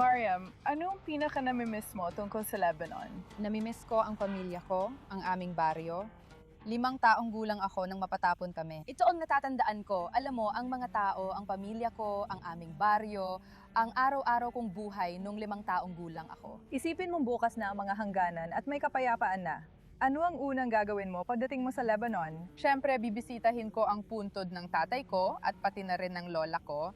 Mariam, anong pinaka-namimiss mo tungkol sa Lebanon? Namimiss ko ang pamilya ko, ang aming baryo. 5 taong gulang ako nang mapatapon kami. Ito ang natatandaan ko. Alam mo, ang mga tao, ang pamilya ko, ang aming baryo, ang araw-araw kong buhay nung 5 taong gulang ako. Isipin mong bukas na ang mga hangganan at may kapayapaan na. Ano ang unang gagawin mo pagdating mo sa Lebanon? Siyempre, bibisitahin ko ang puntod ng tatay ko at pati na rin ng lola ko.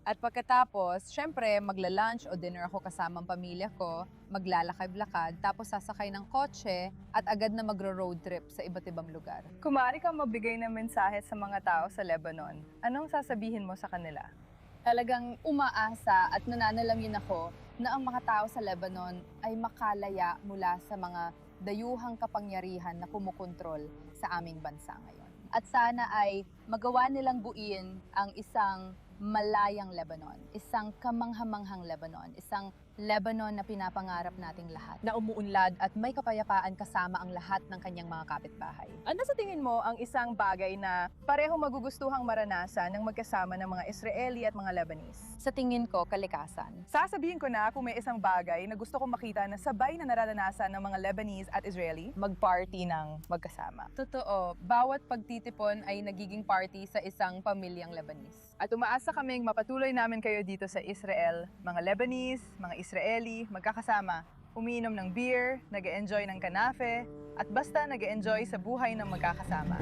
At pagkatapos, syempre, magla-lunch o dinner ako kasama ang pamilya ko, maglalakad-lakad, tapos sasakay ng kotse at agad na magro-road trip sa iba't ibang lugar. Kung maaari kang magbigay ng mensahe sa mga tao sa Lebanon, anong sasabihin mo sa kanila? Talagang umaasa at nananalangin ako na ang mga tao sa Lebanon ay makalaya mula sa mga dayuhang kapangyarihan na kumukontrol sa aming bansa ngayon. At sana ay magawa nilang buuin ang isang malayang Lebanon, isang kamanghamanghang Lebanon, isang Lebanon na pinapangarap nating lahat, na umuunlad at may kapayapaan kasama ang lahat ng kanyang mga kapitbahay. Ano sa tingin mo ang isang bagay na parehong magugustuhang maranasan ng magkasama ng mga Israeli at mga Lebanese? Sa tingin ko, kalikasan. Sasabihin ko na kung may isang bagay na gusto kong makita na sabay na nararanasan ng mga Lebanese at Israeli, mag-party ng magkasama. Totoo, bawat pagtitipon ay nagiging party sa isang pamilyang Lebanese. At umaasa kaming mapatuloy namin kayo dito sa Israel, mga Lebanese, mga Israeli, magkakasama, umiinom ng beer, nag-e-enjoy ng kanafe, at basta nag-e-enjoy sa buhay ng magkakasama.